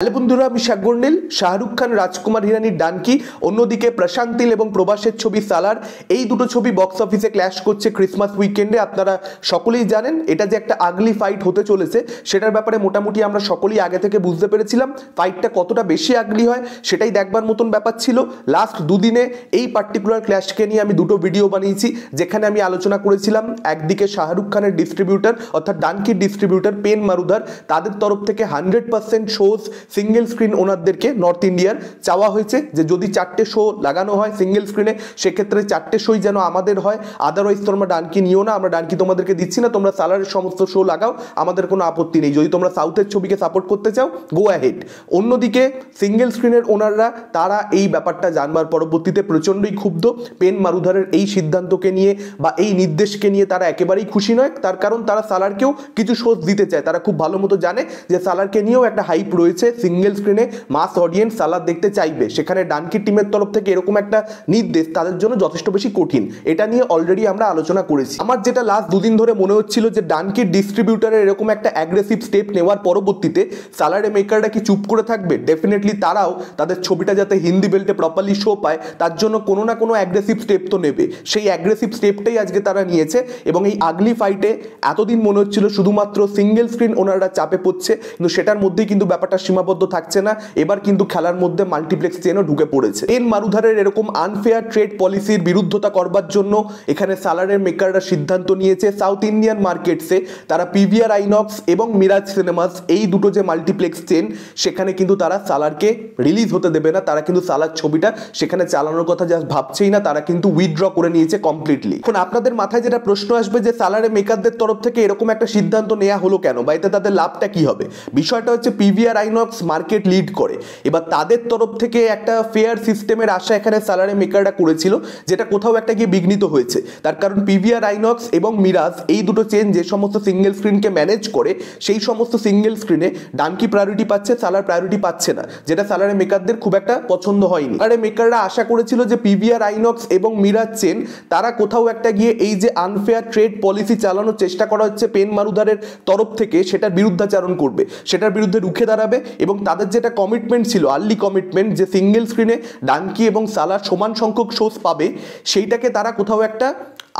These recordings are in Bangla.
হ্যালো বন্ধুরা, আমি সাগরনীল। শাহরুখ খান, রাজকুমার হিরানির ডানকি, অন্যদিকে প্রশান্ত নীল এবং প্রভাসের ছবি সালার, এই দুটো ছবি বক্স অফিসে ক্ল্যাশ করছে ক্রিসমাস উইকেন্ডে। আপনারা সকলেই জানেন এটা যে একটা আগলি ফাইট হতে চলেছে, সেটার ব্যাপারে মোটামুটি আমরা সকলেই আগে থেকে বুঝতে পেরেছিলাম। ফাইটটা কতটা বেশি আগলি হয় সেটাই দেখবার মতন ব্যাপার ছিল। লাস্ট দুদিনে এই পার্টিকুলার ক্ল্যাশকে নিয়ে আমি দুটো ভিডিও বানিয়েছি, যেখানে আমি আলোচনা করেছিলাম একদিকে শাহরুখ খানের ডিস্ট্রিবিউটার অর্থাৎ ডানকির ডিস্ট্রিবিউটার পেন মারুদার, তাদের তরফ থেকে 100% শোজ সিঙ্গেল স্ক্রিন ওনারদেরকে নর্থ ইন্ডিয়ার চাওয়া হয়েছে যে যদি 4টে শো লাগানো হয় সিঙ্গেল স্ক্রিনে, সেক্ষেত্রে 4টে শোই যেন আমাদের হয়। আদারওয়াইজ তোমরা ডানকি নিও না, আমরা ডানকি তোমাদেরকে দিচ্ছি না, তোমরা সালারের সমস্ত শো লাগাও, আমাদের কোনো আপত্তি নেই। যদি তোমরা সাউথের ছবিকে সাপোর্ট করতে চাও, গো অ্যাহেড। অন্যদিকে সিঙ্গেল স্ক্রিনের ওনাররা তারা এই ব্যাপারটা জানবার পরবর্তীতে প্রচণ্ডই ক্ষুব্ধ। পেন মারুদারের এই সিদ্ধান্তকে নিয়ে বা এই নির্দেশকে নিয়ে তারা একেবারেই খুশি নয়। তার কারণ তারা সালারকেও কিছু শোজ দিতে চায়। তারা খুব ভালো মতো জানে যে সালারকে নিয়েও একটা হাইপ রয়েছে, সিঙ্গেল স্ক্রিনে মাস অডিয়েন্স সালার দেখতে চাইবে। সেখানে ডানকি টিমের তরফ থেকে এরকম একটা নির্দেশ তাদের জন্য যথেষ্ট বেশি কঠিন। এটা নিয়ে অলরেডি আমরা আলোচনা করেছি। আমার যেটা লাস্ট দুদিন ধরে মনে হচ্ছিল যে ডানকির ডিস্ট্রিবিউটারের এরকম একটা অ্যাগ্রেসিভ স্টেপ নেওয়ার পরবর্তীতে সালারে মেকাররা কি চুপ করে থাকবে? ডেফিনেটলি তারাও তাদের ছবিটা যাতে হিন্দি বেল্টে প্রপারলি শো পায় তার জন্য কোনো না কোনো অ্যাগ্রেসিভ স্টেপ তো নেবে। সেই অ্যাগ্রেসিভ স্টেপটাই আজকে তারা নিয়েছে এবং এই আগলি ফাইটে এতদিন মনে হচ্ছিল শুধুমাত্র সিঙ্গেল স্ক্রিন ওনাররা চাপে পড়ছে, কিন্তু সেটার মধ্যেই কিন্তু ব্যাপারটা সীমাবদ্ধ থাকছে না। এবার কিন্তু খেলার মধ্যে মাল্টিপ্লেক্স চেনও ঢুকে পড়েছে। পেন মারুদারের এরকম আনফেয়ার ট্রেড পলিসির বিরুদ্ধতা করবার জন্য এখানে সালারের মেকাররা সিদ্ধান্ত নিয়েছে সাউথ ইন্ডিয়ান মার্কেটসে তারা পিভিআর আইনক্স এবং মিরাজ সিনেমাস, এই দুটো যে মাল্টিপ্লেক্স চেন, সেখানে কিন্তু তারা সালারকে রিলিজ হতে দেবে না। তারা কিন্তু সালার ছবিটা সেখানে চালানোর কথা জাস্ট ভাবছেই না, তারা কিন্তু উইথড্র করে নিয়েছে কমপ্লিটলি। এখন আপনাদের মাথায় যেটা প্রশ্ন আসবে যে সালারের মেকারদের তরফ থেকে এরকম একটা সিদ্ধান্ত নেওয়া হলো কেন, বা এতে তাদের লাভটা কি হবে? বিষয়টা হচ্ছে পিভিআর আইনক্স মার্কেট লিড করে, এবার তাদের তরফ থেকে একটা ফেয়ার সিস্টেমের আশা এখানে সালারে মেকাররা করেছিল, যেটা কোথাও একটা গিয়ে বিঘ্নিত হয়েছে। তার কারণ পিভিআর আইনক্স এবং মিরাজ এই দুটো চেন যে সমস্ত সিঙ্গেল স্ক্রিনকে ম্যানেজ করে, সেই সমস্ত সিঙ্গেল স্ক্রিনে ডানকি প্রায়োরিটি পাচ্ছে, সালার প্রায়োরিটি পাচ্ছে না, যেটা সালারে মেকারদের খুব একটা পছন্দ হয়নি। সালারে মেকাররা আশা করেছিল যে পিভিআর আইনক্স এবং মিরাজ চেন তারা কোথাও একটা গিয়ে এই যে আনফেয়ার ট্রেড পলিসি চালানোর চেষ্টা করা হচ্ছে পেন মারুদারের তরফ থেকে, সেটার বিরুদ্ধাচারণ করবে, সেটার বিরুদ্ধে রুখে দাঁড়াবে। এবং তাদের যেটা কমিটমেন্ট ছিল, আর্লি কমিটমেন্ট, যে সিঙ্গেল স্ক্রিনে ডানকি এবং সালার সমান সংখ্যক শোজ পাবে, সেইটাকে তারা কোথাও একটা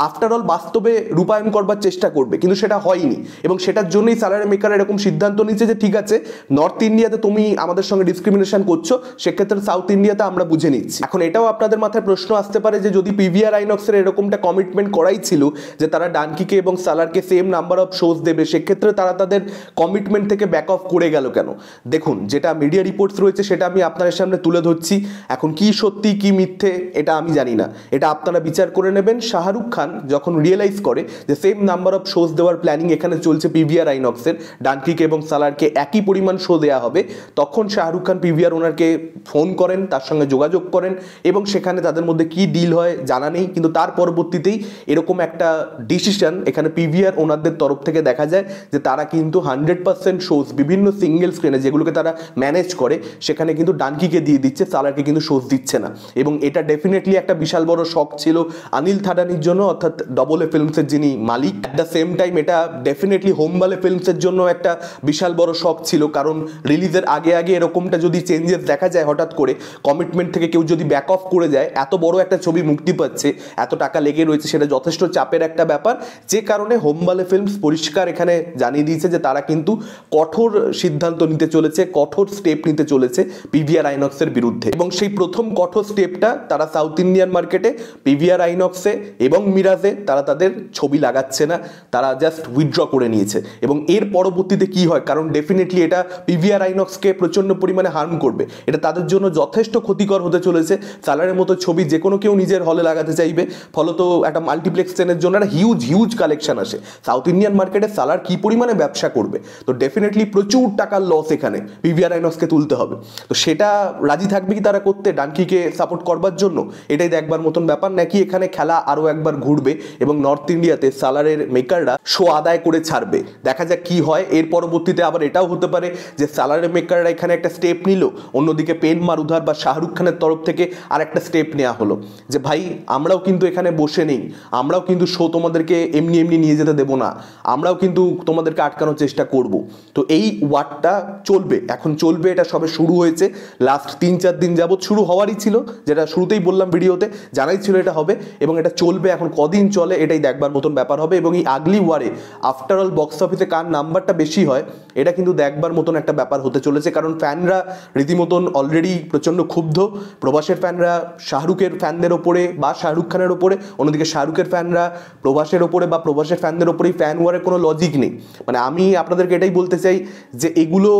আফটার অল বাস্তবে রূপায়ণ করবার চেষ্টা করবে, কিন্তু সেটা হয়নি। এবং সেটার জন্যই সালারে মেকার এরকম সিদ্ধান্ত নিচ্ছে যে ঠিক আছে, নর্থ ইন্ডিয়াতে তুমি আমাদের সঙ্গে ডিসক্রিমিনেশন করছো, সেক্ষেত্রে সাউথ ইন্ডিয়াতে আমরা বুঝে নিচ্ছি। এখন এটাও আপনাদের মাথায় প্রশ্ন আসতে পারে যে যদি পিভিআর আইনক্সের এরকমটা কমিটমেন্ট করাই ছিল যে তারা ডানকিকে এবং সালারকে সেম নাম্বার অফ শোজ দেবে, সেক্ষেত্রে তারা তাদের কমিটমেন্ট থেকে ব্যাক অফ করে গেল কেন? দেখুন, যেটা মিডিয়া রিপোর্টস রয়েছে সেটা আমি আপনাদের সামনে তুলে ধরছি। এখন কি সত্যি কি মিথ্যে এটা আমি জানি না, এটা আপনারা বিচার করে নেবেন। শাহরুখ খান যখন রিয়েলাইজ করে যে সেম নাম্বার অফ শোজ দেওয়ার প্ল্যানিং এখানে চলছে পিভিআর আইনক্সের, ডানকিকে এবং সালারকে একই পরিমাণ শো দেওয়া হবে, তখন শাহরুখ খান পিভিআর ওনারকে ফোন করেন, তার সঙ্গে যোগাযোগ করেন এবং সেখানে তাদের মধ্যে কি ডিল হয় জানা নেই, কিন্তু তার পরবর্তীতেই এরকম একটা ডিসিশন এখানে পিভিআর ওনারদের তরফ থেকে দেখা যায় যে তারা কিন্তু 100% শোজ বিভিন্ন সিঙ্গেল স্ক্রিনে যেগুলোকে তারা ম্যানেজ করে সেখানে কিন্তু ডানকিকে দিয়ে দিচ্ছে, সালারকে কিন্তু শোজ দিচ্ছে না। এবং এটা ডেফিনেটলি একটা বিশাল বড় শক ছিল অনিল থাডানির জন্য, অর্থাৎ ডবল এ ফিল্মসের যিনি মালিক। অ্যাট দ্য সেম টাইম এটা ডেফিনেটলি হোমবালে ফিল্মসের জন্য একটা বিশাল বড় শক ছিল, কারণ রিলিজের আগে আগে এরকমটা যদি চেঞ্জেস দেখা যায় হঠাৎ করে, কমিটমেন্ট থেকে কেউ যদি ব্যাক অফ করে যায়, এত বড় একটা ছবি মুক্তি পাচ্ছে, এত টাকা লেগে রয়েছে, সেটা যথেষ্ট চাপের একটা ব্যাপার। যে কারণে হোমবালে ফিল্মস পরিষ্কার এখানে জানিয়ে দিয়েছে যে তারা কিন্তু কঠোর সিদ্ধান্ত নিতে চলেছে, কঠোর স্টেপ নিতে চলেছে পিভিআর আইনক্সের বিরুদ্ধে। এবং সেই প্রথম কঠোর স্টেপটা তারা সাউথ ইন্ডিয়ান মার্কেটে পিভিআর আইনক্সে এবং মিরাজে তারা তাদের ছবি লাগাচ্ছে না, তারা জাস্ট উইথড্র করে নিয়েছে। এবং এর পরবর্তীতে কি হয়, কারণ ডেফিনেটলি এটা পিভিআর আইনক্সকে প্রচণ্ড পরিমাণে হার্ম করবে, এটা তাদের জন্য যথেষ্ট ক্ষতিকর হতে চলেছে। সালারের মতো ছবি যে কোনো কেউ নিজের হলে লাগাতে চাইবে, ফলত একটা মাল্টিপ্লেক্স চেনের জন্য একটা হিউজ হিউজ কালেকশন আসে। সাউথ ইন্ডিয়ান মার্কেটে সালার কি পরিমাণে ব্যবসা করবে, তো ডেফিনেটলি প্রচুর টাকার লস এখানে পিভিআর আইনক্সকে তুলতে হবে। তো সেটা রাজি থাকবে কি তারা করতে, ডানকিকে সাপোর্ট করবার জন্য? এটাই দেখবার মতন ব্যাপার, নাকি এখানে খেলা আরও একবার ঘুরবে এবং নর্থ ইন্ডিয়াতে সালারের মেকাররা শো আদায় করে ছাড়বে। দেখা যাক কি হয়। এর পরবর্তীতে আবার এটাও হতে পারে যে সালারের মেকাররা এখানে একটা স্টেপ নিল, অন্যদিকে পেন মারুধার বা শাহরুখ খানের তরফ থেকে আর একটা স্টেপ নেওয়া হলো যে ভাই আমরাও কিন্তু এখানে বসে নেই, আমরাও কিন্তু শো তোমাদেরকে এমনি এমনি নিয়ে যেতে দেবো না, আমরাও কিন্তু তোমাদেরকে আটকানোর চেষ্টা করব। তো এই ওয়ার্ডটা চলবে, এখন চলবে, এটা সবে শুরু হয়েছে। লাস্ট 3-4 দিন যাবৎ শুরু হওয়ারই ছিল, যেটা শুরুতেই বললাম ভিডিওতে, জানাই ছিল এটা হবে এবং এটা চলবে। এখন কদিন চলে এটাই দেখবার মতন ব্যাপার হবে এবং এই আগলি ওয়ারে আফটার অল বক্স অফিসে কার নাম্বারটা বেশি হয় এটা কিন্তু দেখবার মতন একটা ব্যাপার হতে চলেছে। কারণ ফ্যানরা রীতিমতন অলরেডি প্রচণ্ড ক্ষুব্ধ। প্রভাসের ফ্যানরা শাহরুখের ফ্যানদের ওপরে বা শাহরুখ খানের ওপরে, অন্যদিকে শাহরুখের ফ্যানরা প্রভাসের ওপরে বা প্রভাসের ফ্যানদের ওপরেই ফ্যান ওয়ারের কোনো লজিক নেই। মানে আমি আপনাদেরকে এটাই বলতে চাই যে এগুলো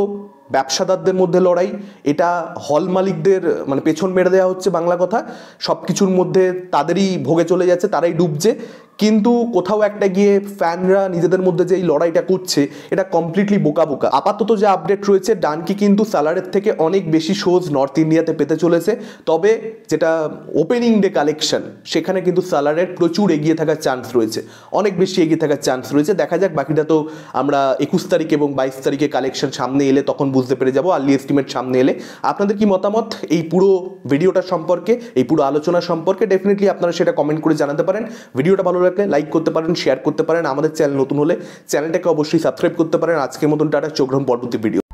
ব্যবসাদারদের মধ্যে লড়াই, এটা হল মালিকদের মানে পেছন মেরে দেওয়া হচ্ছে, বাংলা কথা, সব কিছুর মধ্যে তাদেরই ভোগে চলে যাচ্ছে, তারাই ডুবছে। কিন্তু কোথাও একটা গিয়ে ফ্যানরা নিজেদের মধ্যে যে এই লড়াইটা করছে এটা কমপ্লিটলি বোকা বোকা। আপাতত যে আপডেট রয়েছে, ডানকি কিন্তু সালারের থেকে অনেক বেশি শোজ নর্থ ইন্ডিয়াতে পেতে চলেছে। তবে যেটা ওপেনিং ডে কালেকশন, সেখানে কিন্তু সালারের প্রচুর এগিয়ে থাকার চান্স রয়েছে, অনেক বেশি এগিয়ে থাকার চান্স রয়েছে। দেখা যাক, বাকিটা তো আমরা 21 তারিখ এবং 22 তারিখে কালেকশন সামনে এলে তখন বুঝতে পেরে যাবো, আর্লি এস্টিমেট সামনে এলে। আপনাদের কি মতামত এই পুরো ভিডিওটা সম্পর্কে, এই পুরো আলোচনা সম্পর্কে? ডেফিনেটলি আপনারা সেটা কমেন্ট করে জানাতে পারেন। ভিডিওটা ভালো লাগলে লাইক করতে পারেন, শেয়ার করতে পারেন। আমাদের চ্যানেল নতুন হলে চ্যানেলটাকে অবশ্যই সাবস্ক্রাইব করতে পারেন। আজকের মতন টাটা, চোখ রাখুন পরবর্তী ভিডিও।